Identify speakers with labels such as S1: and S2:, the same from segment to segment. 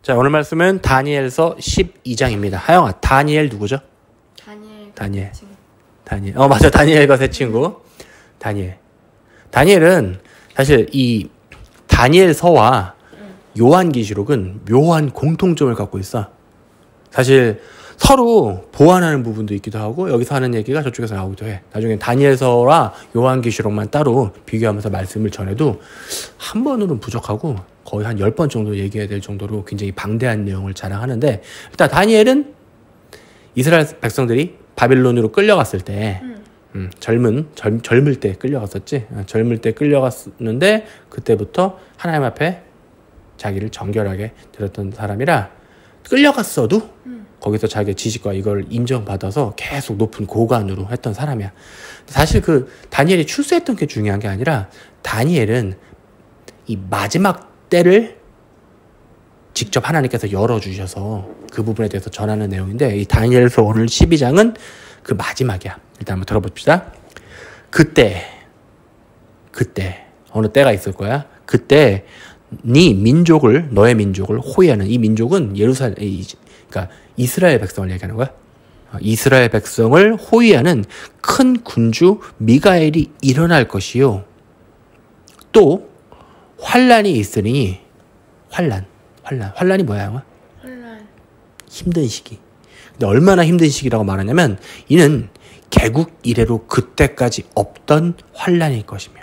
S1: 자, 오늘 말씀은 다니엘서 12장입니다. 하영아, 다니엘 누구죠? 다니엘. 다니엘. 맞아. 다니엘과 새 친구. 다니엘은 사실 이 다니엘서와 요한계시록은 묘한 공통점을 갖고 있어. 사실 서로 보완하는 부분도 있기도 하고 여기서 하는 얘기가 저쪽에서 나오기도 해. 나중에 다니엘서와 요한계시록만 따로 비교하면서 말씀을 전해도 한 번으로는 부족하고 거의 한 10번 정도 얘기해야 될 정도로 굉장히 방대한 내용을 자랑하는데, 일단 다니엘은 이스라엘 백성들이 바빌론으로 끌려갔을 때 젊을 때 끌려갔었지. 젊을 때 끌려갔는데 그때부터 하나님 앞에 자기를 정결하게 드렸던 사람이라, 끌려갔어도 거기서 자기의 지식과 이걸 인정받아서 계속 높은 고관으로 했던 사람이야. 사실 그 다니엘이 출세했던 게 중요한 게 아니라, 다니엘은 이 마지막 때를 직접 하나님께서 열어주셔서 그 부분에 대해서 전하는 내용인데, 이 다니엘서 오늘 12장은 그 마지막이야. 일단 한번 들어봅시다. 그때 어느 때가 있을 거야. 그때 너의 민족을 호위하는, 이 민족은 그러니까 이스라엘 백성을 얘기하는 거야. 이스라엘 백성을 호위하는 큰 군주 미가엘이 일어날 것이요, 또 환란이 있으니, 환란이 뭐야? 힘든 시기. 근데 얼마나 힘든 시기라고 말하냐면, 이는 개국 이래로 그때까지 없던 환란일 것이며.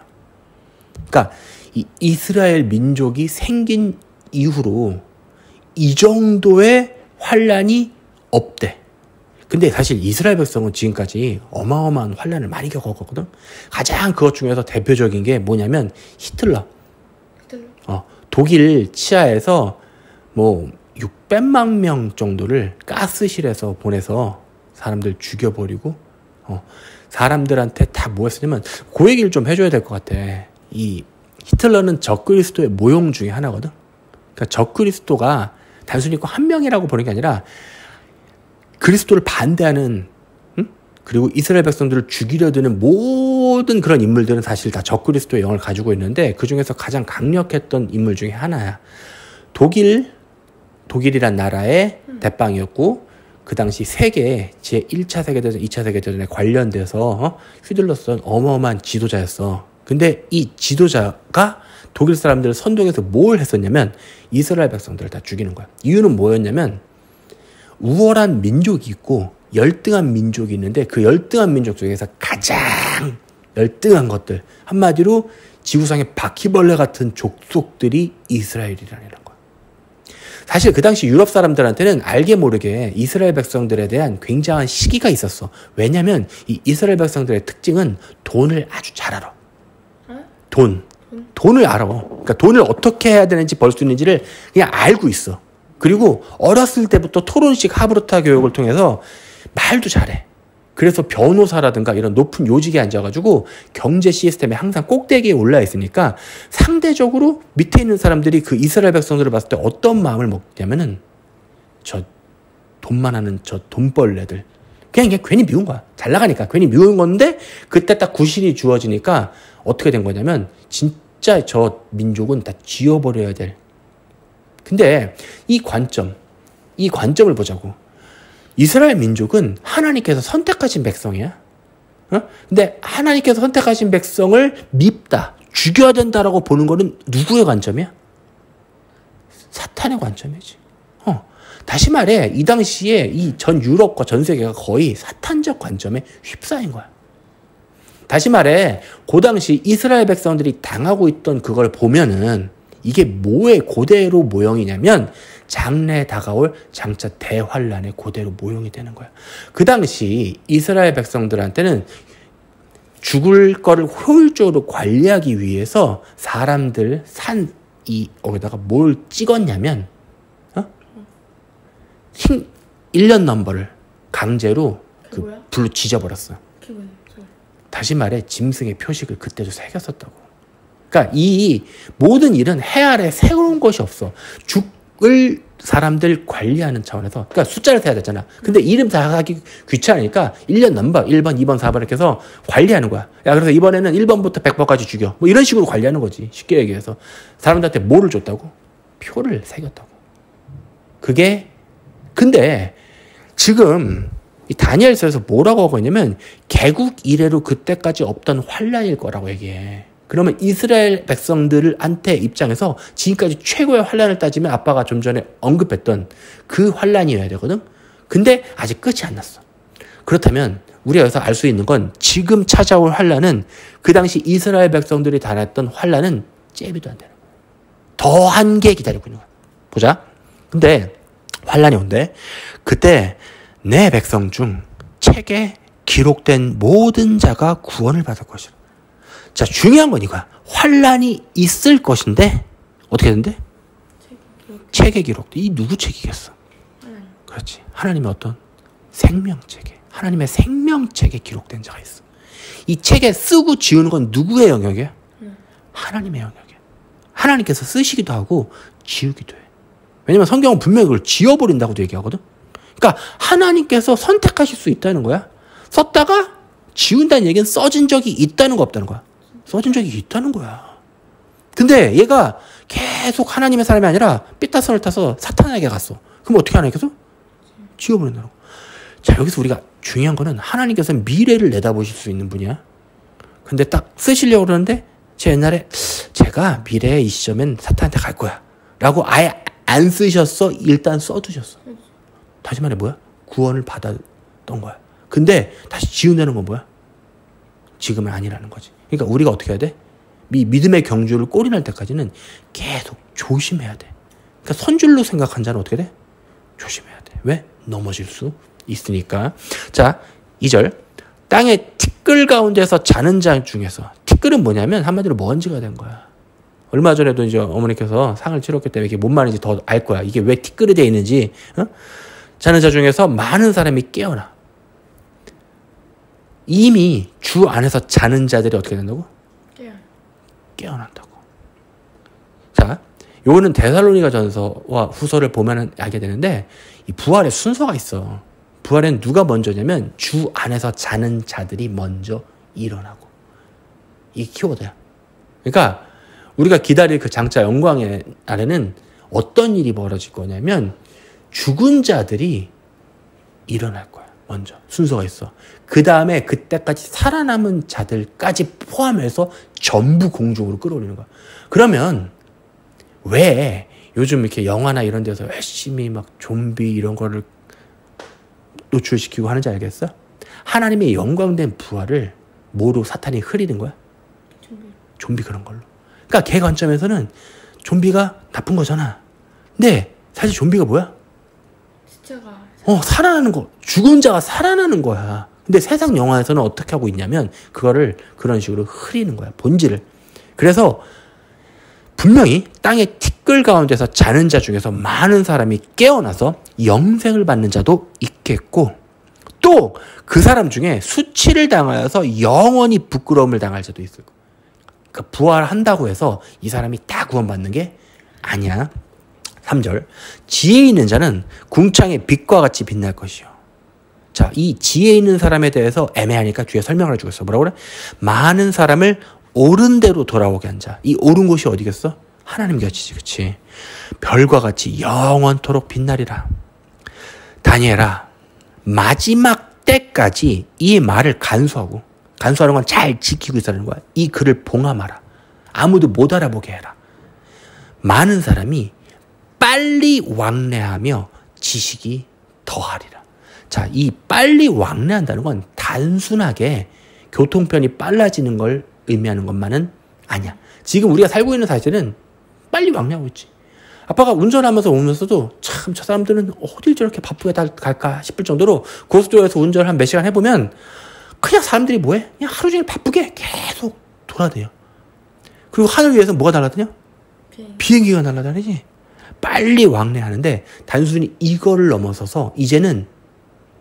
S1: 그러니까 이 이스라엘 민족이 생긴 이후로 이 정도의 환란이 없대. 근데 사실 이스라엘 백성은 지금까지 어마어마한 환란을 많이 겪었거든. 가장 그것 중에서 대표적인 게 뭐냐면 히틀러. 독일 치하에서 뭐 600만 명 정도를 가스실에서 보내서 사람들 죽여버리고, 사람들한테 다 뭐 했으냐면, 그 얘기를 좀 해줘야 될 것 같아. 이 히틀러는 적그리스도의 모형 중에 하나거든. 그러니까 적그리스도가 단순히 한 명이라고 보는 게 아니라, 그리스도를 반대하는, 그리고 이스라엘 백성들을 죽이려 드는 모든 그런 인물들은 사실 다 적그리스도의 영을 가지고 있는데, 그 중에서 가장 강력했던 인물 중에 하나야. 독일이란 나라의 대빵이었고, 그 당시 세계 제1차 세계대전, 2차 세계대전에 관련돼서 휘둘렀던 어마어마한 지도자였어. 근데 이 지도자가 독일 사람들을 선동해서 뭘 했었냐면, 이스라엘 백성들을 다 죽이는 거야. 이유는 뭐였냐면, 우월한 민족이 있고 열등한 민족이 있는데, 그 열등한 민족 중에서 가장 열등한 것들, 한마디로 지구상의 바퀴벌레 같은 족속들이 이스라엘이라는 거야. 사실 그 당시 유럽 사람들한테는 알게 모르게 이스라엘 백성들에 대한 굉장한 시기가 있었어. 왜냐면 이 이스라엘 백성들의 특징은 돈을 아주 잘 알아. 돈을 알아. 그러니까 돈을 어떻게 해야 되는지, 벌 수 있는지를 그냥 알고 있어. 그리고 어렸을 때부터 토론식 하브르타 교육을 통해서 말도 잘해. 그래서 변호사라든가 이런 높은 요직에 앉아가지고 경제 시스템에 항상 꼭대기에 올라 있으니까, 상대적으로 밑에 있는 사람들이 그 이스라엘 백성들을 봤을 때 어떤 마음을 먹냐면은, 저 돈만 하는 저 돈벌레들. 그냥 괜히 미운 거야. 잘 나가니까 괜히 미운 건데, 그때 딱 구실이 주어지니까 어떻게 된 거냐면, 진짜 저 민족은 다 지워버려야 될. 근데 이 관점을 보자고. 이스라엘 민족은 하나님께서 선택하신 백성이야. 근데 하나님께서 선택하신 백성을 밉다, 죽여야 된다라고 보는 거는 누구의 관점이야? 사탄의 관점이지. 다시 말해, 이 당시에 이 전 유럽과 전 세계가 거의 사탄적 관점에 휩싸인 거야. 다시 말해, 그 당시 이스라엘 백성들이 당하고 있던 그걸 보면은, 이게 뭐의 고대로 모형이냐면, 장래 다가올 장차 대환란의 고대로 모형이 되는 거야. 그 당시 이스라엘 백성들한테는 죽을 거를 효율적으로 관리하기 위해서 사람들 여기다가 뭘 찍었냐면, 1년 넘버를 강제로 불로 지져버렸어. 다시 말해, 짐승의 표식을 그때도 새겼었다고. 그러니까 이 모든 일은 해 아래 새로운 것이 없어. 죽을 사람들 관리하는 차원에서, 그러니까 숫자를 세야 되잖아. 근데 이름 다 하기 귀찮으니까 1년 넘버 1번, 2번, 4번 이렇게 해서 관리하는 거야. 야, 그래서 이번에는 1번부터 100번까지 죽여. 뭐 이런 식으로 관리하는 거지. 쉽게 얘기해서. 사람들한테 뭐를 줬다고? 표를 새겼다고. 근데 지금 이 다니엘서에서 뭐라고 하고 있냐면 개국 이래로 그때까지 없던 환란일 거라고 얘기해. 그러면 이스라엘 백성들한테 입장에서 지금까지 최고의 환란을 따지면 아빠가 좀 전에 언급했던 그 환란이어야 되거든. 근데 아직 끝이 안 났어. 그렇다면 우리가 여기서 알 수 있는 건 지금 찾아올 환란은 그 당시 이스라엘 백성들이 당했던 환란은 잽이도 안 되는 거야. 더 한 개 기다리고 있는 거야. 보자. 근데 환란이 온대. 그때 내 백성 중 책에 기록된 모든 자가 구원을 받을 것이라. 자, 중요한 건 이거야. 환란이 있을 것인데 어떻게 된대? 책에 기록돼. 이 누구 책이겠어? 그렇지. 하나님의 어떤 생명책에, 하나님의 생명책에 기록된 자가 있어. 이 책에 쓰고 지우는 건 누구의 영역이야? 하나님의 영역이야. 하나님께서 쓰시기도 하고 지우기도 해. 왜냐면 성경은 분명히 그걸 지워버린다고도 얘기하거든. 그러니까 하나님께서 선택하실 수 있다는 거야. 썼다가 지운다는 얘기는 써진 적이 있다는 거 없다는 거야. 써진 적이 있다는 거야. 근데 얘가 계속 하나님의 사람이 아니라 삐따선을 타서 사탄에게 갔어. 그럼 어떻게 하나님께서? 지워버린다는 거. 자, 여기서 우리가 중요한 거는 하나님께서는 미래를 내다보실 수 있는 분이야. 근데 딱 쓰시려고 그러는데 제 옛날에 제가 미래의 이 시점엔 사탄한테 갈 거야 라고 아예 안 쓰셨어. 일단 써두셨어. 다시 말해 뭐야? 구원을 받았던 거야. 근데 다시 지운다는 건 뭐야? 지금은 아니라는 거지. 그러니까 우리가 어떻게 해야 돼? 믿음의 경주를 꼴이 날 때까지는 계속 조심해야 돼. 그러니까 선줄로 생각한 자는 어떻게 돼? 조심해야 돼. 왜? 넘어질 수 있으니까. 자, 2절. 땅의 티끌 가운데서 자는 자 중에서. 티끌은 뭐냐면 한마디로 먼지가 된 거야. 얼마 전에도 이제 어머니께서 상을 치렀기 때문에 이게 뭔 말인지 더 알 거야. 이게 왜 티끌이 되어 있는지. 자는 자 중에서 많은 사람이 깨어나. 이미 주 안에서 자는 자들이 어떻게 된다고? 깨어난다고. 자, 요거는 데살로니가 전서와 후서를 보면 알게 되는데 이 부활의 순서가 있어. 부활엔 누가 먼저냐면 주 안에서 자는 자들이 먼저 일어나고. 이게 키워드야. 그러니까 우리가 기다릴 그 장차 영광의 아래는 어떤 일이 벌어질 거냐면 죽은 자들이 일어날 거야. 먼저 순서가 있어. 그 다음에 그때까지 살아남은 자들까지 포함해서 전부 공중으로 끌어올리는 거야. 그러면 왜 요즘 이렇게 영화나 이런 데서 열심히 막 좀비 이런 거를 노출시키고 하는지 알겠어? 하나님의 영광된 부활을 뭐로 사탄이 흐리는 거야? 좀비 그런 걸로. 그러니까 걔 관점에서는 좀비가 나쁜 거잖아. 근데 사실 좀비가 뭐야? 살아나는 거. 죽은 자가 살아나는 거야. 근데 세상 영화에서는 어떻게 하고 있냐면 그거를 그런 식으로 흐리는 거야. 본질을. 그래서 분명히 땅의 티끌 가운데서 자는 자 중에서 많은 사람이 깨어나서 영생을 받는 자도 있겠고 또 그 사람 중에 수치를 당하여서 영원히 부끄러움을 당할 자도 있을 거야. 그러니까 부활한다고 해서 이 사람이 다 구원받는 게 아니야. 3절. 지혜 있는 자는 궁창의 빛과 같이 빛날 것이요. 자, 이 지혜 있는 사람에 대해서 애매하니까 뒤에 설명을 해주고 있어. 뭐라고 그래? 많은 사람을 옳은 대로 돌아오게 한 자. 이 옳은 곳이 어디겠어? 하나님 곁이지, 그치? 별과 같이 영원토록 빛나리라. 다니엘아, 마지막 때까지 이 말을 간수하는 건 잘 지키고 있으라는 거야. 이 글을 봉함하라. 아무도 못 알아보게 해라. 많은 사람이 빨리 왕래하며 지식이 더하리라. 자, 이 빨리 왕래한다는 건 단순하게 교통편이 빨라지는 걸 의미하는 것만은 아니야. 지금 우리가 살고 있는 사실은 빨리 왕래하고 있지. 아빠가 운전하면서 오면서도 참 저 사람들은 어딜 저렇게 바쁘게 갈까 싶을 정도로 고속도로에서 운전을 한 몇 시간 해보면 그냥 사람들이 뭐해? 그냥 하루 종일 바쁘게 계속 돌아다녀. 그리고 하늘 위에서 뭐가 날아다녀? 비행기가 날아다니지. 빨리 왕래하는데 단순히 이거를 넘어서서 이제는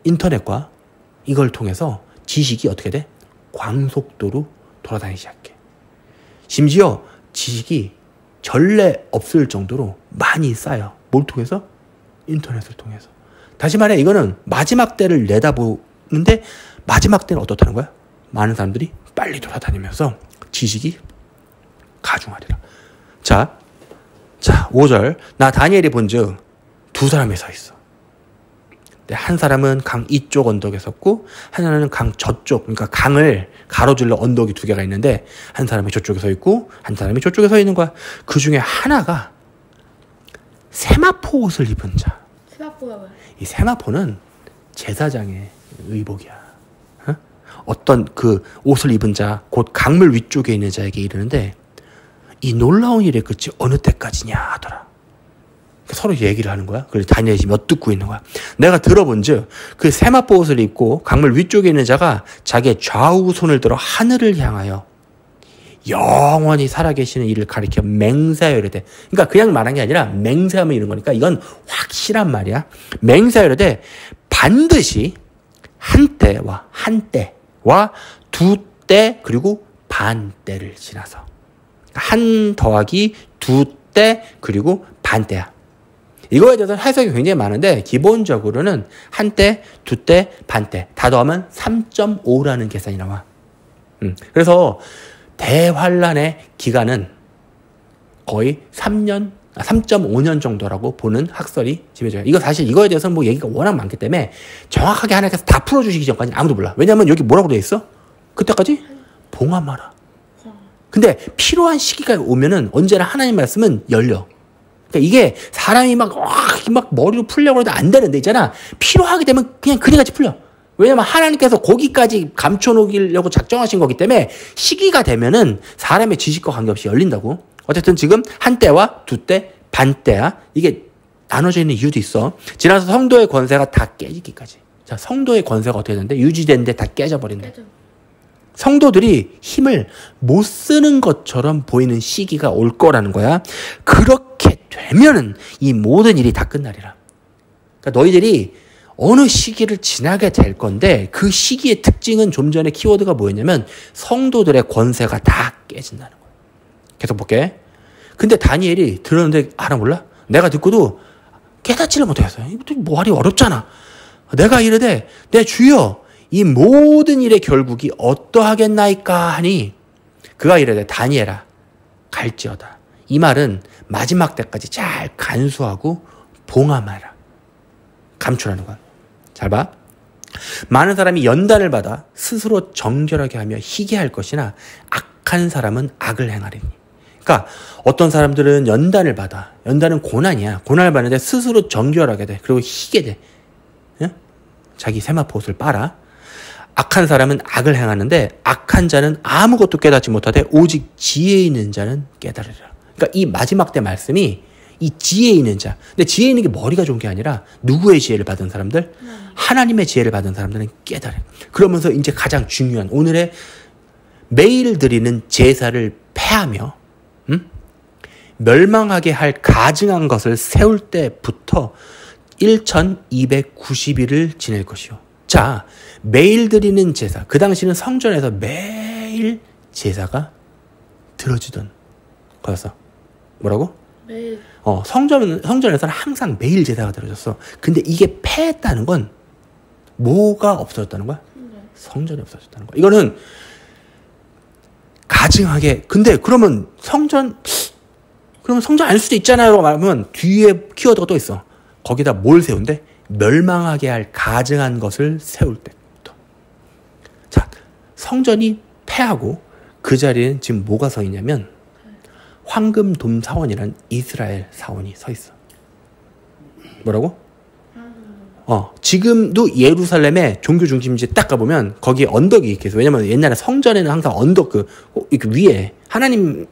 S1: 인터넷과 이걸 통해서 지식이 어떻게 돼? 광속도로 돌아다니기 시작해. 심지어 지식이 전례 없을 정도로 많이 쌓여. 뭘 통해서? 인터넷을 통해서. 다시 말해 이거는 마지막 때를 내다보는데 마지막 때는 어떻다는 거야? 많은 사람들이 빨리 돌아다니면서 지식이 가중하리라. 자, 5절. 나 다니엘이 본즉 두 사람이 서 있어. 한 사람은 강 이쪽 언덕에 섰고 한 사람은 강 저쪽, 그러니까 강을 가로질러 언덕이 두 개가 있는데 한 사람이 저쪽에 서 있고 한 사람이 저쪽에 서 있는 거야. 그 중에 하나가 세마포 옷을 입은 자.
S2: 세마포가 뭐야?
S1: 이 세마포는 제사장의 의복이야. 어떤 그 옷을 입은 자, 곧 강물 위쪽에 있는 자에게 이르는데 이 놀라운 일의 끝이 어느 때까지냐 하더라. 서로 얘기를 하는 거야. 그래서 다니엘이 엿듣고 있는 거야. 내가 들어본즉 그 세마포 옷을 입고 강물 위쪽에 있는 자가 자기의 좌우 손을 들어 하늘을 향하여 영원히 살아계시는 이를 가리켜 맹세하여 이르되, 그러니까 그냥 말한 게 아니라 맹세하면 이런 거니까 이건 확실한 말이야. 맹세하여 이르되 반드시 한때와 두 때 그리고 반 때를 지나서, 한 더하기 두 때 그리고 반 때야. 이거에 대해서 해석이 굉장히 많은데 기본적으로는 한때, 두때, 반때 다 더하면 3.5라는 계산이 나와. 그래서 대환란의 기간은 거의 3.5년 정도라고 보는 학설이 지배져요. 이거 사실 이거에 대해서는 뭐 얘기가 워낙 많기 때문에 정확하게 하나님께서 다 풀어주시기 전까지 아무도 몰라. 왜냐하면 여기 뭐라고 되어 있어? 그때까지 봉함하라. 근데 필요한 시기가 오면은 언제나 하나님 말씀은 열려. 그러니까 이게 사람이 막 머리로 풀려고 해도 안 되는데 있잖아. 필요하게 되면 그냥 그리같이 풀려. 왜냐면 하나님께서 거기까지 감춰놓으려고 작정하신 거기 때문에 시기가 되면은 사람의 지식과 관계없이 열린다고. 어쨌든 지금 한때와 두때, 반때야. 이게 나눠져 있는 이유도 있어. 지나서 성도의 권세가 다 깨지기까지. 자, 성도의 권세가 어떻게 되는데? 유지되는데 다 깨져버린다. 성도들이 힘을 못 쓰는 것처럼 보이는 시기가 올 거라는 거야. 그렇게 되면은 이 모든 일이 다 끝나리라. 그러니까 너희들이 어느 시기를 지나게 될 건데 그 시기의 특징은 좀 전에 키워드가 뭐였냐면 성도들의 권세가 다 깨진다는 거야. 계속 볼게. 근데 다니엘이 들었는데 알아 몰라? 내가 듣고도 깨닫지를 못했어. 이것도 말이 어렵잖아. 내가 이르되 내 주여 이 모든 일의 결국이 어떠하겠나이까 하니 그가 이르되 다니엘아 갈지어다. 이 말은 마지막 때까지 잘 간수하고 봉함하라. 감추라는 거야. 잘 봐. 많은 사람이 연단을 받아 스스로 정결하게 하며 희게 할 것이나 악한 사람은 악을 행하리니. 그러니까 어떤 사람들은 연단을 받아. 연단은 고난이야. 고난을 받는데 스스로 정결하게 돼. 그리고 희게 돼. 응? 자기 세마포 옷을 빨아. 악한 사람은 악을 행하는데 악한 자는 아무것도 깨닫지 못하되 오직 지혜 있는 자는 깨달으리라. 그러니까 이 마지막 때 말씀이 이 지혜 있는 자. 근데 지혜 있는 게 머리가 좋은 게 아니라 누구의 지혜를 받은 사람들? 하나님의 지혜를 받은 사람들은 깨달아. 그러면서 이제 가장 중요한 오늘의 매일 드리는 제사를 폐하며 멸망하게 할 가증한 것을 세울 때부터 1290일을 지낼 것이요. 자, 매일 드리는 제사. 그 당시는 성전에서 매일 제사가 드려지던 거였어. 뭐라고?
S2: 매일.
S1: 성전에서는 항상 매일 제사가 드려졌어. 근데 이게 폐했다는 건 뭐가 없어졌다는 거야? 성전이 없어졌다는 거야. 이거는 가증하게. 근데 그러면 성전 아닐 수도 있잖아요. 라고 말하면 뒤에 키워드가 또 있어. 거기다 뭘 세운대? 멸망하게 할 가증한 것을 세울 때부터. 자, 성전이 폐하고 그 자리에는 지금 뭐가 서 있냐면 황금돔 사원이란 이스라엘 사원이 서 있어. 뭐라고? 지금도 예루살렘의 종교 중심지 딱 가보면 거기에 언덕이 이렇게 있어. 왜냐면 옛날에 성전에는 항상 언덕 이렇게 위에 하나님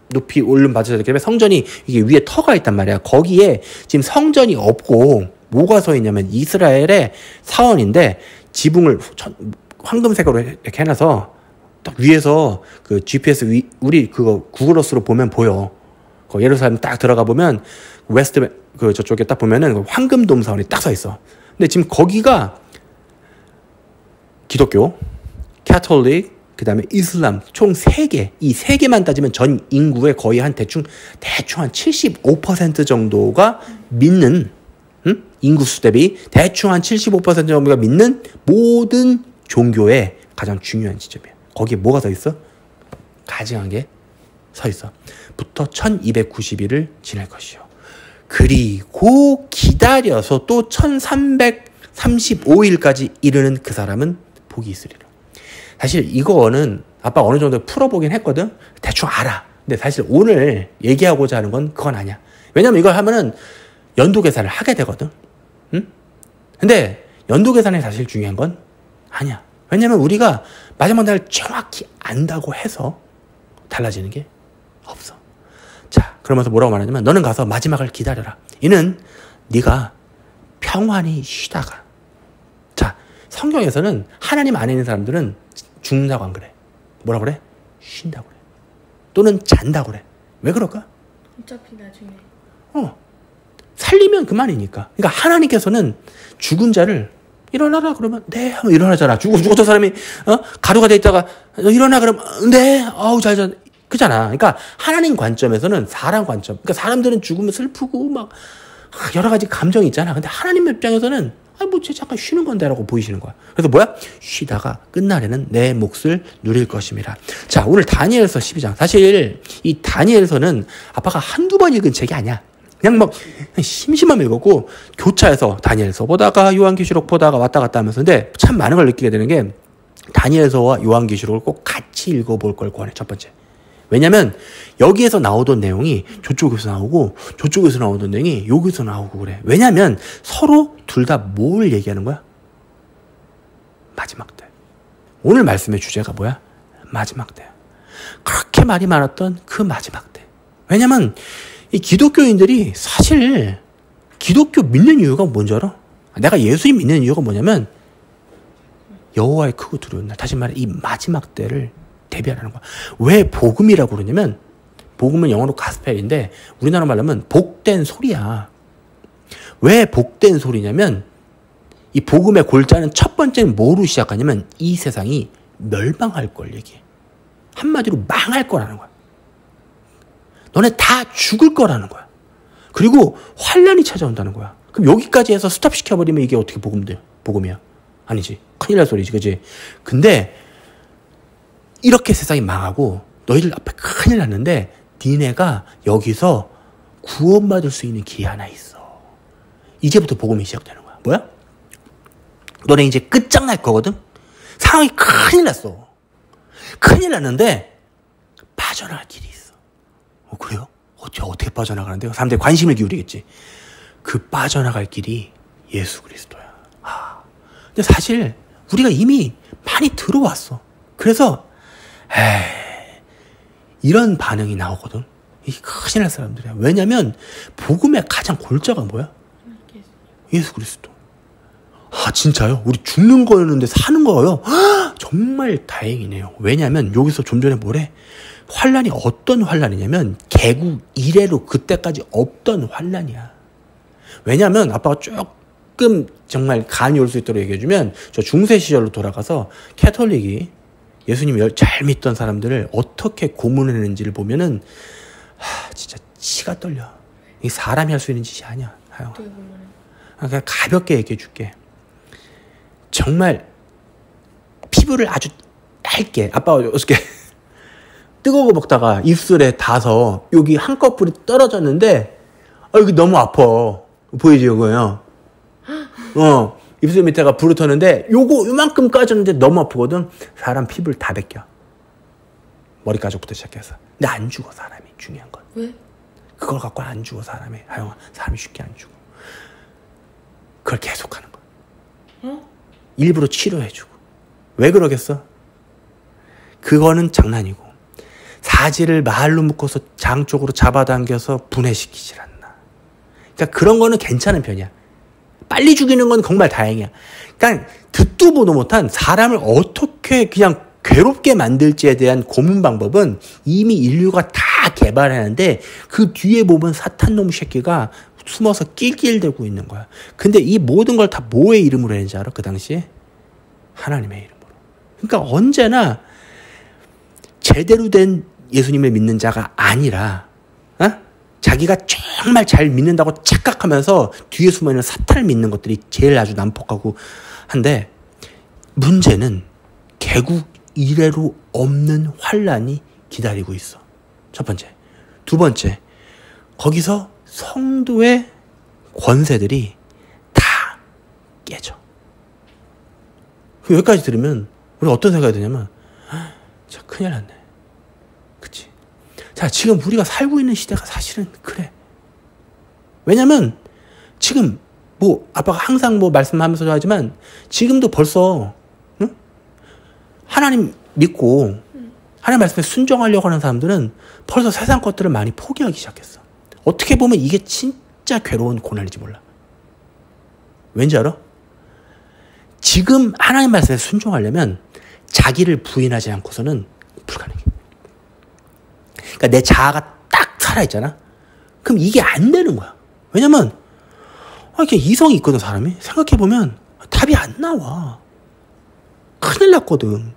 S1: 높이 올름 받으셔야 되기 때문에 성전이 이게 위에 터가 있단 말이야. 거기에 지금 성전이 없고 뭐가 서 있냐면 이스라엘의 사원인데 지붕을 황금색으로 이렇게 해놔서 딱 위에서 그 GPS 우리 그거 구글어스로 보면 보여. 예루살렘 딱 들어가 보면 웨스트 저쪽에 딱 보면은 황금돔 사원이 딱 서 있어. 근데 지금 거기가 기독교, 캐톨릭, 그 다음에 이슬람 총 3개. 이 3개만 따지면 전 인구의 거의 한 대충 한 75% 정도가 믿는 인구 수 대비 대충 한 75% 정도가 믿는 모든 종교의 가장 중요한 지점이야. 거기에 뭐가 서 있어? 가증한 게 서 있어. 부터 1290일을 지낼 것이요. 그리고 기다려서 또 1335일까지 이르는 그 사람은 복이 있으리라. 사실 이거는 아빠가 어느 정도 풀어보긴 했거든. 대충 알아. 근데 사실 오늘 얘기하고자 하는 건 그건 아니야. 왜냐면 이걸 하면은 연도 계산을 하게 되거든. 응? 근데 연도 계산이 사실 중요한 건 아니야. 왜냐면 우리가 마지막 날 정확히 안다고 해서 달라지는 게 없어. 자, 그러면서 뭐라고 말하냐면 너는 가서 마지막을 기다려라. 이는 네가 평안히 쉬다가. 자, 성경에서는 하나님 안에 있는 사람들은 죽는다고 안 그래. 뭐라고 그래? 쉰다고 그래. 또는 잔다고 그래. 왜 그럴까?
S2: 어차피 나중에.
S1: 살리면 그만이니까. 그러니까 하나님께서는 죽은 자를 일어나라 그러면 네 하면 일어나잖아. 죽었던 사람이 가루가 돼 있다가 일어나 그러면 네 아우 잘 그잖아. 그러니까 하나님 관점에서는 사람 관점. 그러니까 사람들은 죽으면 슬프고 막 여러 가지 감정이 있잖아. 근데 하나님 입장에서는 쟤 잠깐 쉬는 건데라고 보이시는 거야. 그래서 뭐야? 쉬다가 끝날에는 내 몫을 누릴 것임이라. 자, 오늘 다니엘서 12장. 사실 이 다니엘서는 아빠가 한두 번 읽은 책이 아니야. 그냥 막 심심하면 읽었고 교차해서 다니엘서 보다가 요한계시록 보다가 왔다 갔다 하면서. 근데 참 많은 걸 느끼게 되는 게 다니엘서와 요한계시록을 꼭 같이 읽어볼 걸 권해. 첫 번째. 왜냐면 여기에서 나오던 내용이 저쪽에서 나오고 저쪽에서 나오던 내용이 여기서 나오고 그래. 왜냐면 서로 둘 다 뭘 얘기하는 거야? 마지막 때. 오늘 말씀의 주제가 뭐야? 마지막 때야. 그렇게 말이 많았던 그 마지막 때. 왜냐면 이 기독교인들이 사실 기독교 믿는 이유가 뭔지 알아? 내가 예수님 믿는 이유가 뭐냐면 여호와의 크고 두려운 날. 다시 말해 이 마지막 때를 대비하라는 거야. 왜 복음이라고 그러냐면 복음은 영어로 가스펠인데 우리나라 말로 하면 복된 소리야. 왜 복된 소리냐면 이 복음의 골자는 첫 번째는 뭐로 시작하냐면 이 세상이 멸망할 걸 얘기해. 한마디로 망할 거라는 거야. 너네 다 죽을 거라는 거야. 그리고 환란이 찾아온다는 거야. 그럼 여기까지 해서 스톱시켜버리면 이게 어떻게 복음이야? 아니지. 큰일 날 소리지. 그치? 근데 이렇게 세상이 망하고 너희들 앞에 큰일 났는데 니네가 여기서 구원받을 수 있는 기회 하나 있어. 이제부터 복음이 시작되는 거야. 뭐야? 너네 이제 끝장날 거거든? 상황이 큰일 났어. 큰일 났는데 빠져나갈 길이 있어. 그래요? 어떻게 빠져나가는데요? 사람들이 관심을 기울이겠지. 그 빠져나갈 길이 예수 그리스도야. 근데 사실 우리가 이미 많이 들어왔어. 그래서 이런 반응이 나오거든. 이 큰일 날 사람들이야. 왜냐면 복음의 가장 골자가 뭐야? 예수 그리스도. 진짜요? 우리 죽는 거였는데 사는 거예요? 정말 다행이네요. 왜냐면 여기서 좀 전에 뭐래? 환란이 어떤 환란이냐면 개국 이래로 그때까지 없던 환란이야. 왜냐면 아빠가 조금 정말 간이 올 수 있도록 얘기해주면 저 중세 시절로 돌아가서 캐톨릭이 예수님 잘 믿던 사람들을 어떻게 고문했는지를 보면은 진짜 치가 떨려. 이게 사람이 할 수 있는 짓이 아니야. 그냥 가볍게 얘기해 줄게. 정말 피부를 아주 얇게. 아빠가 어저께 뜨거운 거 먹다가 입술에 닿아서 여기 한꺼풀이 떨어졌는데 여기 너무 아파. 보이지 이거요? 입술 밑에가 불을 터는데 요만큼 까졌는데 너무 아프거든. 사람 피부를 다 벗겨. 머리 가죽부터 시작해서. 근데 안 죽어 사람이. 중요한 건.
S2: 왜?
S1: 그걸 갖고 안 죽어 사람이. 하영아, 사람이 쉽게 안 죽어. 그걸 계속하는 거야. 일부러 치료해주고. 왜 그러겠어? 그거는 장난이고 사지를 말로 묶어서 장 쪽으로 잡아당겨서 분해시키질 않나. 그러니까 그런 거는 괜찮은 편이야. 빨리 죽이는 건 정말 다행이야. 그러니까 듣도 보도 못한 사람을 어떻게 그냥 괴롭게 만들지에 대한 고문 방법은 이미 인류가 다 개발하는데 그 뒤에 보면 사탄놈 새끼가 숨어서 낄낄대고 있는 거야. 근데 이 모든 걸 다 뭐의 이름으로 했는지 알아? 그 당시에? 하나님의 이름으로. 그러니까 언제나 제대로 된 예수님을 믿는 자가 아니라 자기가 정말 잘 믿는다고 착각하면서 뒤에 숨어있는 사탄을 믿는 것들이 제일 아주 난폭하고 한데 문제는 개국 이래로 없는 환란이 기다리고 있어. 첫 번째. 두 번째. 거기서 성도의 권세들이 다 깨져. 여기까지 들으면 우리 어떤 생각이 드냐면 진짜 큰일 났네. 그치? 자, 지금 우리가 살고 있는 시대가 사실은 그래. 왜냐면 지금 뭐 아빠가 항상 뭐 말씀하면서도 하지만 지금도 벌써 응? 하나님 믿고 하나님 말씀에 순종하려고 하는 사람들은 벌써 세상 것들을 많이 포기하기 시작했어. 어떻게 보면 이게 진짜 괴로운 고난인지 몰라. 왠지 알아? 지금 하나님 말씀에 순종하려면 자기를 부인하지 않고서는 불가능해. 그러니까 내 자아가 딱 살아있잖아. 그럼 이게 안 되는 거야. 왜냐면 이렇게 이성이 있거든, 사람이. 생각해보면 답이 안 나와. 큰일 났거든.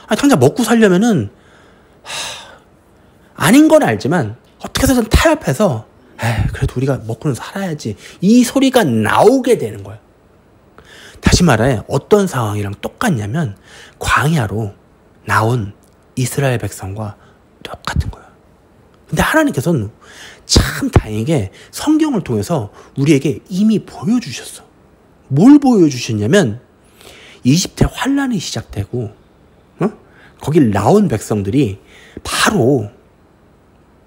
S1: 당장 먹고 살려면은 아닌 건 알지만 어떻게 해서든 타협해서 그래도 우리가 먹고는 살아야지, 이 소리가 나오게 되는 거야. 다시 말해 어떤 상황이랑 똑같냐면 광야로 나온 이스라엘 백성과 똑같은 거야. 근데 하나님께서는 참 다행하게 성경을 통해서 우리에게 이미 보여주셨어. 뭘 보여주셨냐면 이집트의 환란이 시작되고 거길 나온 백성들이 바로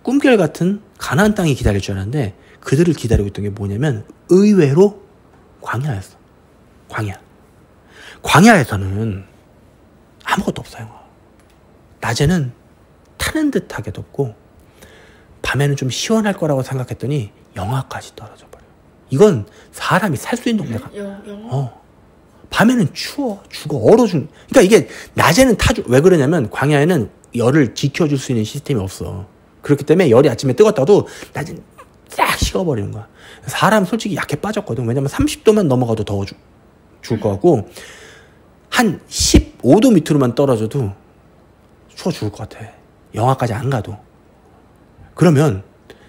S1: 꿈결 같은 가나안 땅이 기다릴 줄 알았는데 그들을 기다리고 있던 게 뭐냐면 의외로 광야였어. 광야에서는 아무것도 없어요. 낮에는 타는 듯하게 덥고 밤에는 좀 시원할 거라고 생각했더니 영하까지 떨어져 버려. 이건 사람이 살 수 있는 동네가. 밤에는 추워 죽어 얼어 죽는. 그러니까 이게 낮에는 왜 그러냐면 광야에는 열을 지켜줄 수 있는 시스템이 없어. 그렇기 때문에 열이 아침에 뜨겁다도 낮에는 싹 식어버리는 거야. 사람 솔직히 약해 빠졌거든. 왜냐면 30도만 넘어가도 더워 죽을 것 같고 한 15도 밑으로만 떨어져도 추워 죽을 것 같아. 영하까지 안 가도. 그러면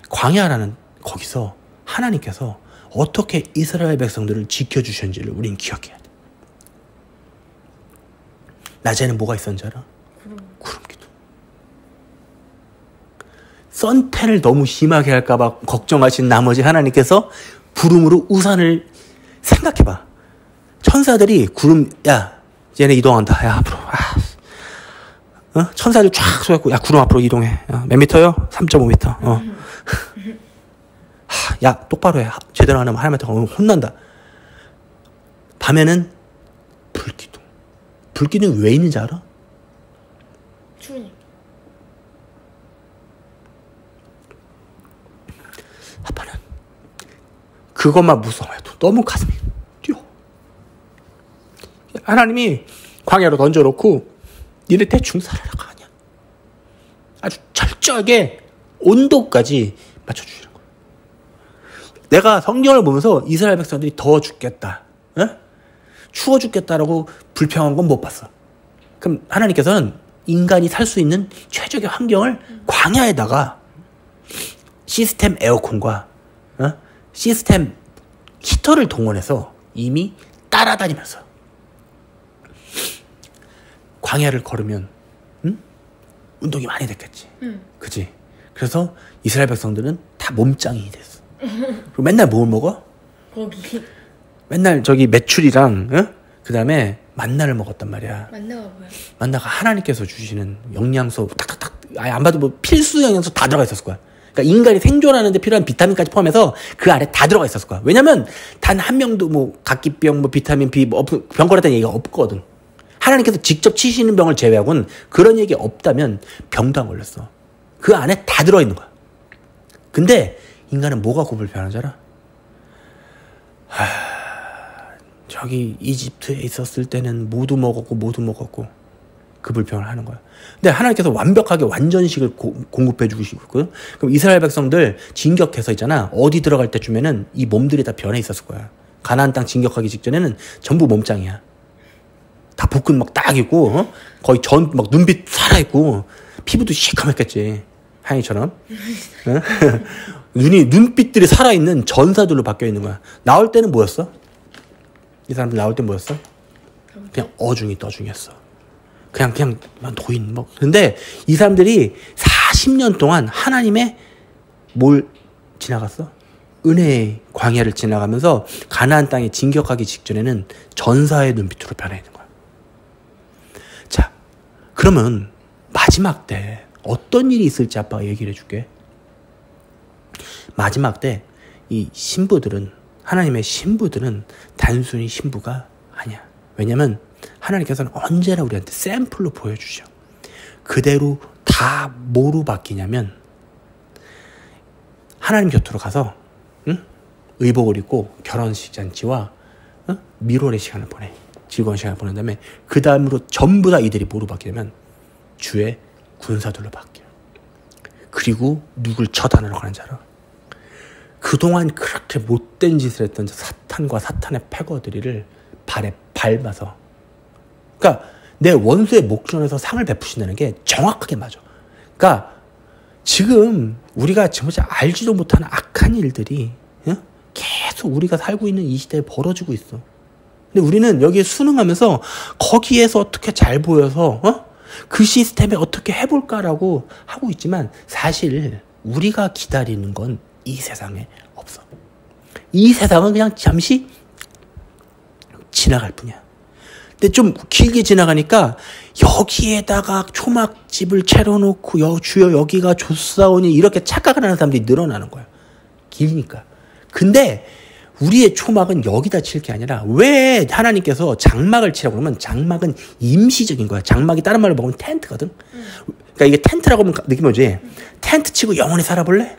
S1: 광야라는 거기서 하나님께서 어떻게 이스라엘 백성들을 지켜주셨는지를 우린 기억해야 돼. 낮에는 뭐가 있었는지 알아? 구름기둥. 선탠을 너무 심하게 할까봐 걱정하신 나머지 하나님께서 구름으로 우산을. 생각해봐. 천사들이 구름, 야 얘네 이동한다. 야 앞으로. 천사들 쫙 쏘였고, 야 구름 앞으로 이동해. 야, 몇 미터요? 3.5미터. 야 똑바로 해. 제대로 안 하면 하나님한테 혼난다. 밤에는 불기둥. 불기둥이 왜 있는지 알아?
S2: 추우니.
S1: 아빠는 그것만 무서워해도 너무 가슴이 뛰어. 하나님이 광야로 던져놓고 니네 대충 살아라가 아니야. 아주 철저하게 온도까지 맞춰주시는 거야. 내가 성경을 보면서 이스라엘 백성들이 더워 죽겠다, 추워 죽겠다라고 불평한 건 못 봤어. 그럼 하나님께서는 인간이 살 수 있는 최적의 환경을 광야에다가 시스템 에어컨과 시스템 히터를 동원해서 이미 따라다니면서 광야를 걸으면 운동이 많이 됐겠지. 그치? 그래서 이스라엘 백성들은 다 몸짱이 됐어. 그리고 맨날 뭘 먹어?
S2: 고기.
S1: 맨날 저기 메추리랑 그 다음에 만나를 먹었단 말이야.
S2: 만나가 뭐야?
S1: 만나가 하나님께서 주시는 영양소 탁탁탁, 아예 안 봐도 뭐 필수 영양소 다 들어가 있었을 거야. 그러니까 인간이 생존하는 데 필요한 비타민까지 포함해서 그 안에 다 들어가 있었을 거야. 왜냐면 단 한 명도 뭐 각기병, 뭐 비타민 B, 뭐 병 걸렸다는 얘기가 없거든. 하나님께서 직접 치시는 병을 제외하고는 그런 얘기 없다면 병도 안 걸렸어. 그 안에 다 들어있는 거야. 근데 인간은 뭐가 그 불편한 줄 알아? 저기 이집트에 있었을 때는 모두 먹었고 그 불평을 하는 거야. 근데 하나님께서 완벽하게 완전식을 공급해 주시고 있거든. 그럼 이스라엘 백성들 진격해서 있잖아. 어디 들어갈 때쯤에는 이 몸들이 다 변해 있었을 거야. 가나안 땅 진격하기 직전에는 전부 몸짱이야. 다 복근 막 딱 있고, 거의 막 눈빛 살아있고, 피부도 시커멓겠지. 하영이처럼. 눈빛들이 살아있는 전사들로 바뀌어 있는 거야. 나올 때는 뭐였어? 이 사람들 나올 때 뭐였어? 그냥 어중이 떠중이었어. 그냥 노인 뭐. 근데 이 사람들이 40년 동안 하나님의 뭘 지나갔어? 은혜의 광야를 지나가면서 가나안 땅에 진격하기 직전에는 전사의 눈빛으로 변해 있는 거야. 자, 그러면 마지막 때 어떤 일이 있을지 아빠가 얘기를 해줄게. 마지막 때 이 신부들은, 하나님의 신부들은 단순히 신부가 아니야. 왜냐면 하나님께서는 언제나 우리한테 샘플로 보여주셔. 그대로 다 뭐로 바뀌냐면 하나님 곁으로 가서 의복을 입고 결혼식 잔치와 미로의 시간을 보내. 즐거운 시간을 보낸 다음에 그 다음으로 전부 다 이들이 뭐로 바뀌냐면 주의 군사들로 바뀌어. 그리고 누굴 처단하러 가는 줄 알아? 그동안 그렇게 못된 짓을 했던 사탄과 사탄의 패거들이를 발에 밟아서, 그러니까 내 원수의 목전에서 상을 베푸신다는 게 정확하게 맞아. 그러니까 지금 우리가 정말 알지도 못하는 악한 일들이 계속 우리가 살고 있는 이 시대에 벌어지고 있어. 근데 우리는 여기에 순응하면서 거기에서 어떻게 잘 보여서 그 시스템에 어떻게 해볼까라고 하고 있지만, 사실 우리가 기다리는 건 이 세상에 없어. 이 세상은 그냥 잠시 지나갈 뿐이야. 근데 좀 길게 지나가니까 여기에다가 초막집을 채워놓고 주여 여기가 좋사오니 이렇게 착각을 하는 사람들이 늘어나는 거야. 길니까. 근데 우리의 초막은 여기다 칠 게 아니라, 왜 하나님께서 장막을 치라고 그러면 장막은 임시적인 거야. 장막이 다른 말로 보면 텐트거든. 그러니까 이게 텐트라고 하면 느낌 오지? 텐트 치고 영원히 살아볼래?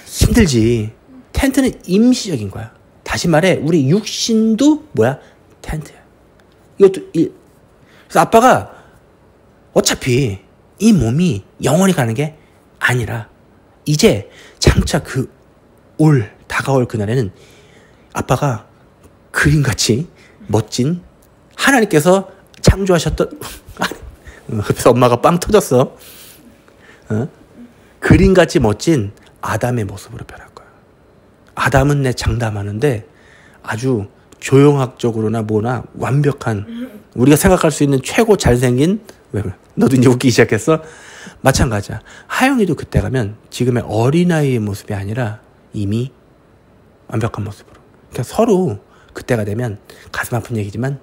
S1: 힘들지. 텐트는 임시적인 거야. 다시 말해 우리 육신도 뭐야? 텐트야. 이것도 그래서 아빠가 어차피 이 몸이 영원히 가는 게 아니라 이제 장차 다가올 그날에는 아빠가 그림같이 멋진 하나님께서 창조하셨던 그래서 엄마가 빵 터졌어. 그림같이 멋진 아담의 모습으로 변할 거야. 아담은 내 장담하는데 아주 조형학적으로나 뭐나 완벽한, 우리가 생각할 수 있는 최고 잘생긴, 왜 너도 이제 웃기기 시작했어? 마찬가지야. 하영이도 그때 가면 지금의 어린아이의 모습이 아니라 이미 완벽한 모습으로. 그러니까 서로 그때가 되면 가슴 아픈 얘기지만